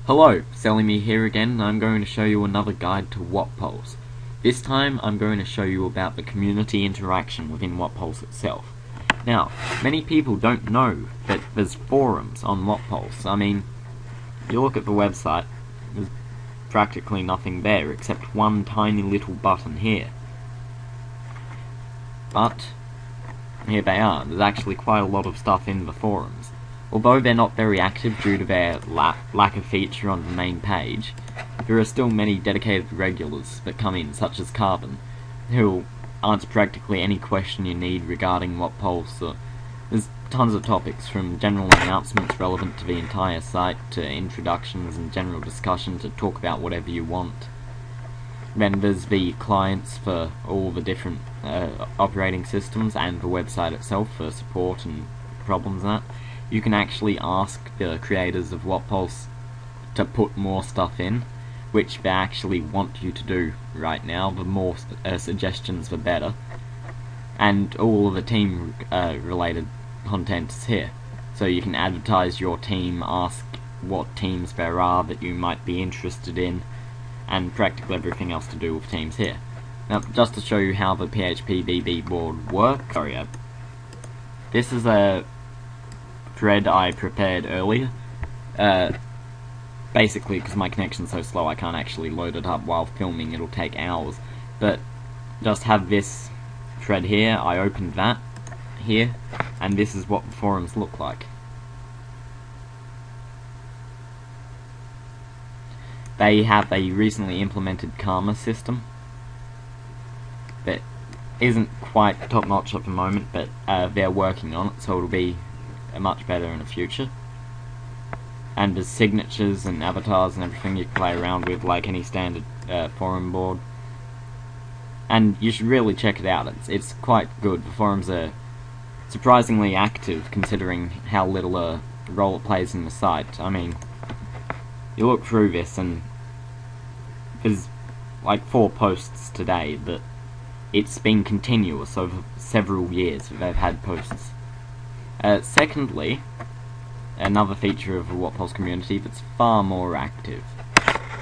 Hello, Selmy here again, and I'm going to show you another guide to WhatPulse. This time I'm going to show you about the community interaction within WhatPulse itself. Now, many people don't know that there's forums on WhatPulse. I mean, you look at the website, there's practically nothing there except one tiny little button here. But here they are. There's actually quite a lot of stuff in the forums. Although they're not very active due to their lack of feature on the main page, there are still many dedicated regulars that come in, such as Carbon, who'll answer practically any question you need regarding WhatPulse. There's tons of topics, from general announcements relevant to the entire site, to introductions and general discussion to talk about whatever you want. Then there's the clients for all the different operating systems, and the website itself for support and problems and that. You can actually ask the creators of WhatPulse to put more stuff in, which they actually want you to do right now. The more suggestions, the better. And all of the team related content is here. So you can advertise your team, ask what teams there are that you might be interested in, and practically everything else to do with teams here. Now, just to show you how the PHP BB board works, this is a thread I prepared earlier. Basically, because my connection's so slow I can't actually load it up while filming, it'll take hours. But just have this thread here, I opened that here, and this is what the forums look like. They have a recently implemented karma system that isn't quite top-notch at the moment, but they're working on it, so it'll be much better in the future. And there's signatures and avatars and everything you can play around with like any standard forum board. And you should really check it out, it's quite good. The forums are surprisingly active considering how little role it plays in the site. I mean, you look through this and there's like 4 posts today, but it's been continuous over several years that they've had posts. Secondly, another feature of the WhatPulse community that's far more active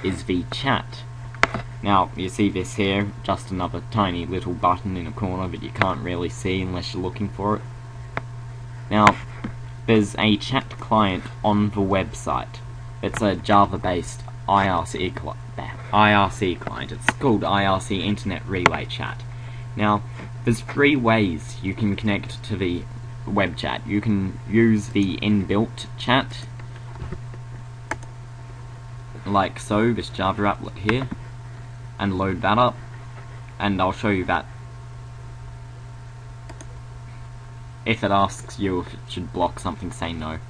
is the chat. Now, you see this here, just another tiny little button in a corner that you can't really see unless you're looking for it. Now, there's a chat client on the website. It's a Java-based IRC client. It's called IRC Internet Relay Chat. Now, there's 3 ways you can connect to the web chat. You can use the inbuilt chat, like so, this Java applet here, and load that up, and I'll show you that. If it asks you if it should block something, say no.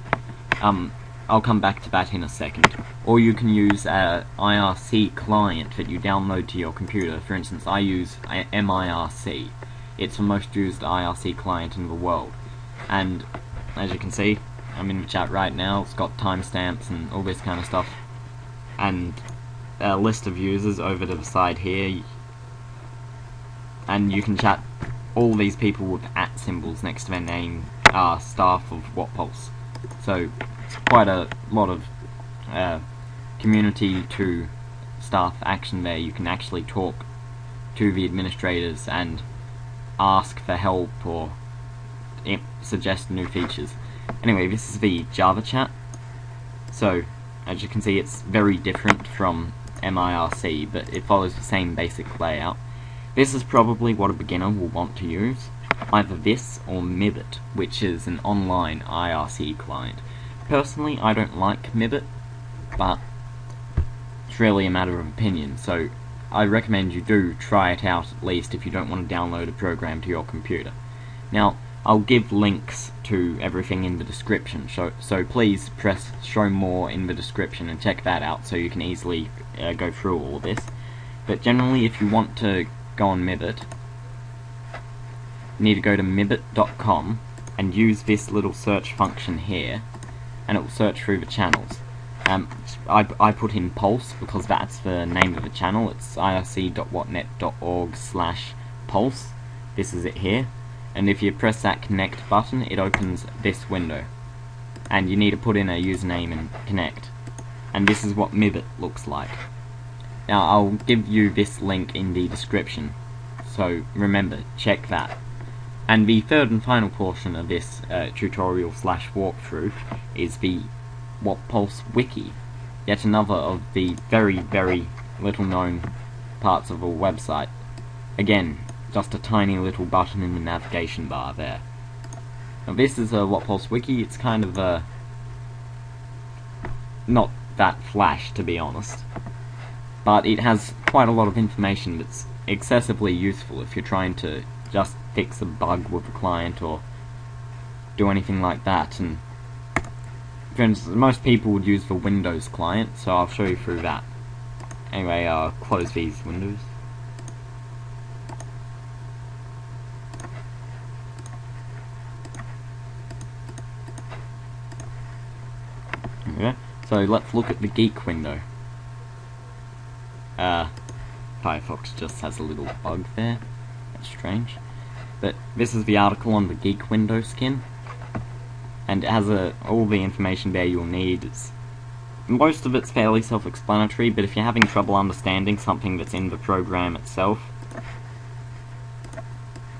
I'll come back to that in a second. Or you can use an IRC client that you download to your computer. For instance, I use MIRC. It's the most used IRC client in the world. And as you can see, I'm in the chat right now. It's got timestamps and all this kind of stuff, and a list of users over to the side here, and you can chat all these people with @ symbols next to their name are staff of WhatPulse. So it's quite a lot of community to staff action there. You can actually talk to the administrators and ask for help or suggest new features. Anyway, this is the Java chat. So, as you can see, it's very different from MIRC, but it follows the same basic layout. This is probably what a beginner will want to use, either this or Mibit, which is an online IRC client. Personally, I don't like Mibit, but it's really a matter of opinion, so I recommend you do try it out at least if you don't want to download a program to your computer. Now, I'll give links to everything in the description, so please press show more in the description and check that out so you can easily go through all this. But generally, if you want to go on Mibit, you need to go to mibit.com and use this little search function here, and it will search through the channels. I put in Pulse because that's the name of the channel. It's irc.whatnet.org/pulse. This is it here. And if you press that connect button, it opens this window. And you need to put in a username and connect. and this is what Mibbit looks like. Now I'll give you this link in the description, so remember, check that. And the third and final portion of this tutorial slash walkthrough is the WhatPulse Wiki, yet another of the very, very little known parts of a website. Again, just a tiny little button in the navigation bar there. Now this is a WhatPulse Wiki. It's kind of not that flash, to be honest, but it has quite a lot of information that's excessively useful if you're trying to just fix a bug with a client or do anything like that. And for instance, most people would use the Windows client, so I'll show you through that. Anyway, I'll close these windows. Okay, so let's look at the Geek window. Firefox just has a little bug there. That's strange. But this is the article on the Geek window skin, and it has all the information there you'll need. Most of it's fairly self-explanatory, but if you're having trouble understanding something that's in the program itself,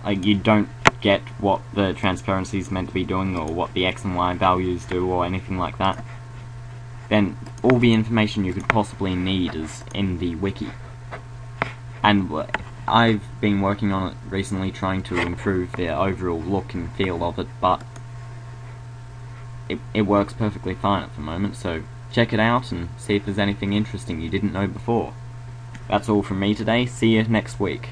like you don't get what the transparency is meant to be doing, or what the X and Y values do, or anything like that, then all the information you could possibly need is in the wiki. And I've been working on it recently, trying to improve the overall look and feel of it, but it works perfectly fine at the moment, so check it out and see if there's anything interesting you didn't know before. That's all from me today. See you next week.